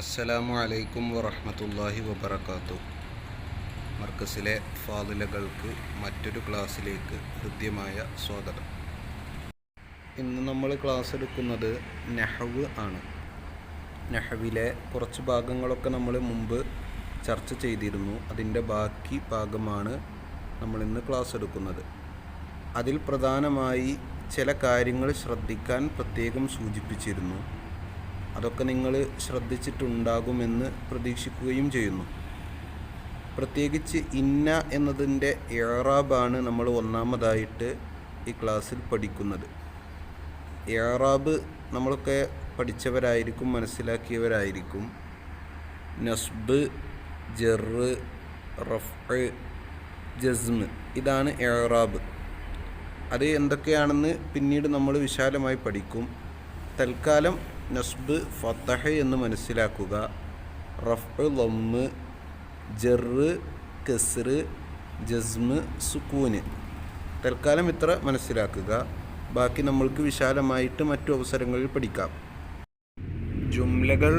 അസ്സലാമു അലൈക്കും വറഹ്മത്തുള്ളാഹി വബറകാതുഹു. മർക്കസിലെ ഫാദിലകൾക്ക് മറ്റൊരു ക്ലാസ്സിലേക്ക് ഹൃദ്യമായ സ്വാഗതം. ഇന്ന് നമ്മൾ ക്ലാസ് എടുക്കുന്നത് നഹ്വ് ആണ്. നഹ്വിലെ കുറച്ച് ഭാഗങ്ങളൊക്കെ നമ്മൾ മുമ്പ് ചർച്ച ചെയ്തിരുന്നു. അതിൻ്റെ ബാക്കി ഭാഗമാണ് നമ്മളിന്ന് ക്ലാസ് എടുക്കുന്നത്. അതിൽ പ്രധാനമായി ചില കാര്യങ്ങൾ ശ്രദ്ധിക്കാൻ പ്രത്യേകം സൂചിപ്പിച്ചിരുന്നു. അതൊക്കെ നിങ്ങൾ ശ്രദ്ധിച്ചിട്ടുണ്ടാകുമെന്ന് പ്രതീക്ഷിക്കുകയും ചെയ്യുന്നു. പ്രത്യേകിച്ച് ഇന്ന എന്നതിൻ്റെ ഇഅ്റാബാണ് നമ്മൾ ഒന്നാമതായിട്ട് ഈ ക്ലാസ്സിൽ പഠിക്കുന്നത്. ഇഅ്റാബ് നമ്മളൊക്കെ പഠിച്ചവരായിരിക്കും, മനസ്സിലാക്കിയവരായിരിക്കും. നസ്ബ്, ജറ്, റഫ്അ്, ജസ്മ്, ഇതാണ് ഇഅ്റാബ്. അത് എന്തൊക്കെയാണെന്ന് പിന്നീട് നമ്മൾ വിശാലമായി പഠിക്കും. തൽക്കാലം നസ്ബ് ഫതഹ് എന്ന് മനസ്സിലാക്കുക, റഫ്അ് ലമ്മ്, ജറ് കസ്റ്, ജസ്മ് സുക്കൂന്. തൽക്കാലം ഇത്ര മനസ്സിലാക്കുക. ബാക്കി നമ്മൾക്ക് വിശാലമായിട്ട് മറ്റു അവസരങ്ങളിൽ പഠിക്കാം. ജുംലകൾ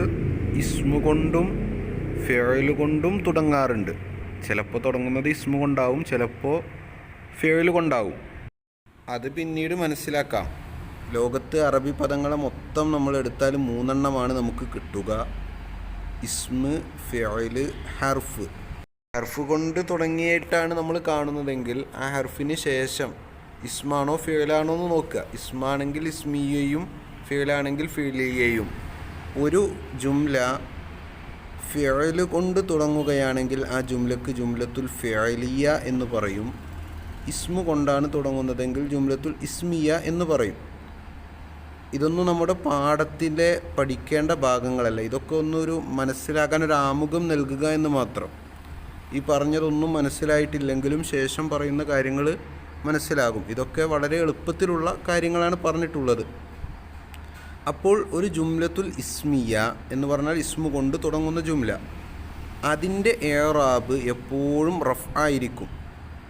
ഇസ്മു കൊണ്ടും ഫിഅ്ല് കൊണ്ടും തുടങ്ങാറുണ്ട്. ചിലപ്പോൾ തുടങ്ങുന്നത് ഇസ്മു കൊണ്ടാവും, ചിലപ്പോൾ ഫിഅ്ല് കൊണ്ടാവും. അത് പിന്നീട് മനസ്സിലാക്കാം. ലോകത്ത് അറബി പദങ്ങളെ മൊത്തം നമ്മൾ എടുത്താൽ 3 എണ്ണമാണ് നമുക്ക് കിട്ടുക: ഇസ്മ്, ഫിഅ്ല്, ഹർഫ്. ഹർഫ് കൊണ്ട് തുടങ്ങിയിട്ടാണ് നമ്മൾ കാണുന്നതെങ്കിൽ ആ ഹർഫിന് ശേഷം ഇസ്മാണോ ഫിഅ്ലാണോ എന്ന് നോക്കുക. ഇസ്മാണെങ്കിൽ ഇസ്മിയയും ഫിഅ്ലാണെങ്കിൽ ഫിഅ്ലിയയും. ഒരു ജുംല ഫിഅ്ല് കൊണ്ട് തുടങ്ങുകയാണെങ്കിൽ ആ ജുംലക്ക് ജുംലത്തുൽ ഫിഅ്ലിയ എന്ന് പറയും. ഇസ്മു കൊണ്ടാണ് തുടങ്ങുന്നതെങ്കിൽ ജുംലത്തുൽ ഇസ്മിയ എന്ന് പറയും. ഇതൊന്നും നമ്മുടെ പാഠത്തിലെ പഠിക്കേണ്ട ഭാഗങ്ങളല്ല. ഇതൊക്കെ ഒന്നൊരു മനസ്സിലാക്കാൻ ഒരു ആമുഖം നൽകുക എന്ന് മാത്രം. ഈ പറഞ്ഞതൊന്നും മനസ്സിലായിട്ടില്ലെങ്കിലും ശേഷം പറയുന്ന കാര്യങ്ങൾ മനസ്സിലാകും. ഇതൊക്കെ വളരെ എളുപ്പത്തിലുള്ള കാര്യങ്ങളാണ് പറഞ്ഞിട്ടുള്ളത്. അപ്പോൾ ഒരു ജുംലത്തുൽ ഇസ്മിയ എന്ന് പറഞ്ഞാൽ ഇസ്മു കൊണ്ട് തുടങ്ങുന്ന ജുംല, അതിൻ്റെ ഇഅ്റാബ് എപ്പോഴും റഫ് ആയിരിക്കും.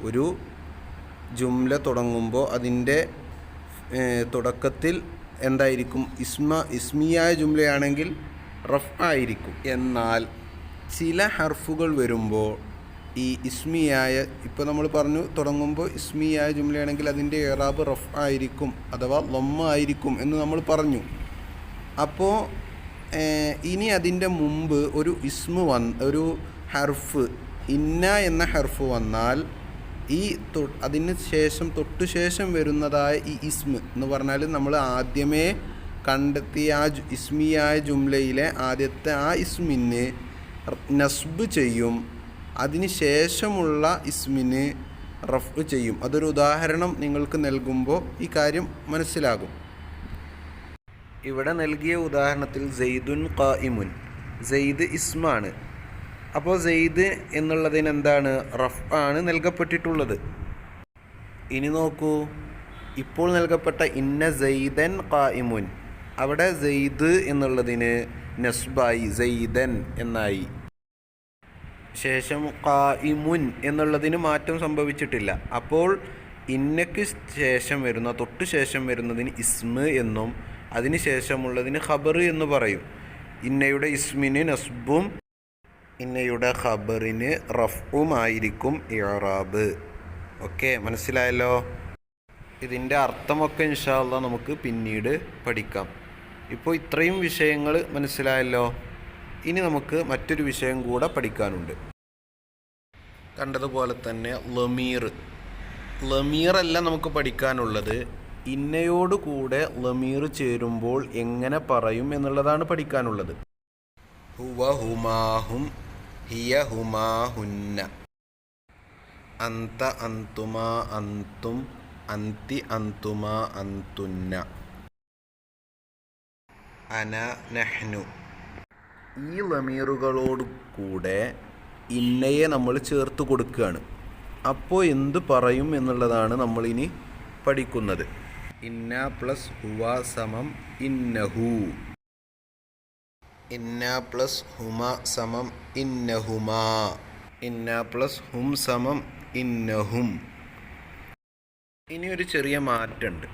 ഒരു ജുംല തുടങ്ങുമ്പോൾ അതിൻ്റെ തുടക്കത്തിൽ എന്തായിരിക്കും? ഇസ്മിയായ ജുംലയാണെങ്കിൽ റഫ് ആയിരിക്കും. എന്നാൽ ചില ഹർഫുകൾ വരുമ്പോൾ ഈ ഇസ്മിയായ, ഇപ്പോൾ നമ്മൾ പറഞ്ഞു തുടങ്ങുമ്പോൾ ഇസ്മിയായ ജുംലയാണെങ്കിൽ അതിൻ്റെ ഇഅ്റാബ് റഫ് ആയിരിക്കും അഥവാ ലമ്മ ആയിരിക്കും എന്ന് നമ്മൾ പറഞ്ഞു. അപ്പോൾ ഇനി അതിൻ്റെ മുമ്പ് ഒരു ഒരു ഹർഫ് ഇന്ന എന്ന ഹർഫ് വന്നാൽ ഈ അതിന് ശേഷം തൊട്ടു ശേഷം വരുന്നതായ ഈ ഇസ്മ് എന്ന് പറഞ്ഞാൽ നമ്മൾ ആദ്യമേ കണ്ടെത്തിയ ആ ഇസ്മിയായ ജുംലയിലെ ആദ്യത്തെ ആ ഇസ്മിന് നസ്ബ് ചെയ്യും. അതിന് ശേഷമുള്ള ഇസ്മിന് റഫ് ചെയ്യും. അതൊരു ഉദാഹരണം നിങ്ങൾക്ക് നൽകുമ്പോൾ ഈ കാര്യം മനസ്സിലാകും. ഇവിടെ നൽകിയ ഉദാഹരണത്തിൽ സെയ്ദുൻ ഖായിമുൻ, സെയ്ദ് ഇസ്മാണ്. അപ്പോൾ സെയ്ദ് എന്നുള്ളതിന് എന്താണ്? റഫ് ആണ് നൽകപ്പെട്ടിട്ടുള്ളത്. ഇനി നോക്കൂ, ഇപ്പോൾ നൽകപ്പെട്ട ഇന്ന സെയ്ദൻ ഖായിമുൻ, അവിടെ സെയ്ദ് എന്നുള്ളതിന് നസ്ബായി, സെയ്ദൻ എന്നായി. ശേഷം ഖായിമുൻ എന്നുള്ളതിന് മാറ്റം സംഭവിച്ചിട്ടില്ല. അപ്പോൾ ഇന്നയ്ക്ക് ശേഷം വരുന്ന തൊട്ട് ശേഷം വരുന്നതിന് ഇസ്മ് എന്നും അതിന് ശേഷമുള്ളതിന് ഖബർ എന്ന് പറയും. ഇന്നയുടെ ഇസ്മിന് നസ്ബും ഇന്നയുടെ ഖബറിന് റഫ്ഉമായിരിക്കും ഇഅ്റാബ്. ഓക്കെ, മനസ്സിലായല്ലോ? ഇതിൻ്റെ അർത്ഥമൊക്കെ ഇൻഷാ അല്ലാഹ് നമുക്ക് പിന്നീട് പഠിക്കാം. ഇപ്പോൾ ഇത്രയും വിഷയങ്ങൾ മനസ്സിലായല്ലോ. ഇനി നമുക്ക് മറ്റൊരു വിഷയം കൂടെ പഠിക്കാനുണ്ട്. കണ്ടതുപോലെ തന്നെ ലമീറല്ല നമുക്ക് പഠിക്കാനുള്ളത്. ഇന്നയോട് കൂടെ ലമീർ ചേരുമ്പോൾ എങ്ങനെ പറയും എന്നുള്ളതാണ് പഠിക്കാനുള്ളത്. ഹുവ ഹുമാഹും, ഹിയ ഹുമാഹുന്ന, അന്ത അന്തുമാ അന്തും, അന്തി അന്തുമാ അന്തുന്ന, അന നഹ്നു. ഈ ലമീറുകളോട് കൂടെ ഇന്നയെ നമ്മൾ ചേർത്ത് കൊടുക്കുകയാണ്. അപ്പോൾ എന്ത് പറയും എന്നുള്ളതാണ് നമ്മളിനി പഠിക്കുന്നത്. ഇന്ന പ്ലസ് ഹുവ സമം ഇന്നഹു, ഇന്ന പ്ലസ് ഹുമ സമം ഇന്നഹുമാ, ഇന്ന പ്ലസ് ഹും സമം ഇന്നഹും. ഇനി ഒരു ചെറിയ മാറ്റമുണ്ട്.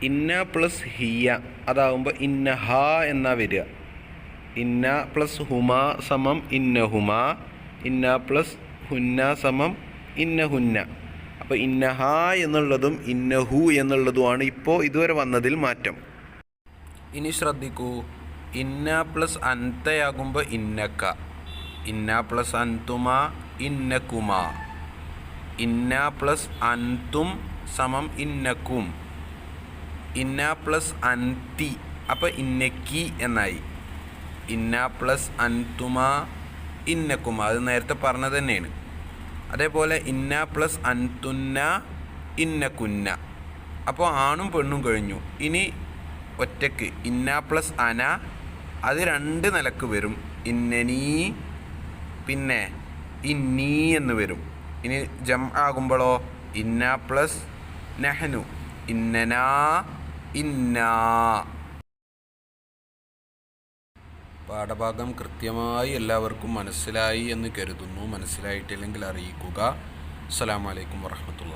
ഇന്ന പ്ലസ് ഹിയ അതാവുമ്പോൾ ഇന്നഹ എന്നാ വരിക. ഇന്ന പ്ലസ് ഹുമ സമം ഇന്നഹുമ, ഇന്ന പ്ലസ് ഹുന്ന സമം ഇന്നഹുന്ന. അപ്പോൾ ഇന്നഹ എന്നുള്ളതും ഇന്നഹു എന്നുള്ളതുമാണ് ഇപ്പോൾ ഇതുവരെ വന്നതിൽ മാറ്റം. ഇനി ശ്രദ്ധിക്കൂ, ഇന്ന പ്ലസ് അന്തയാകുമ്പോൾ ഇന്നക്ക, ഇന്ന പ്ലസ് അന്തുമ ഇന്നക്കുമ, ഇന്ന പ്ലസ് അന്തും സമം ഇന്നക്കും, ഇന്ന പ്ലസ് അന്തി അപ്പോൾ ഇന്നക്കി എന്നായി. ഇന്ന പ്ലസ് അന്തുമ ഇന്നക്കുമ, അത് നേരത്തെ പറഞ്ഞത് തന്നെയാണ്. അതേപോലെ ഇന്ന പ്ലസ് അന്തുന്ന ഇന്നക്കുന്ന, അപ്പോൾ ആണും പെണ്ണും കഴിഞ്ഞു. ഇനി ഒറ്റക്ക് ഇന്ന പ്ലസ് അന, അത് രണ്ട് നിലക്ക് വരും. ഇന്നനീ പിന്നെ ഇന്നി എന്ന് വരും. ഇനി ജം ആകുമ്പോഴോ ഇന്ന പ്ലസ് നഹ്നു, ഇന്നനാ ഇന്നാ. പാഠഭാഗം കൃത്യമായി എല്ലാവർക്കും മനസ്സിലായി എന്ന് കരുതുന്നു. മനസ്സിലായിട്ടില്ലെങ്കിൽ അറിയിക്കുക. അസ്സലാമു അലൈക്കും വറഹ്മത്തുള്ളാഹി.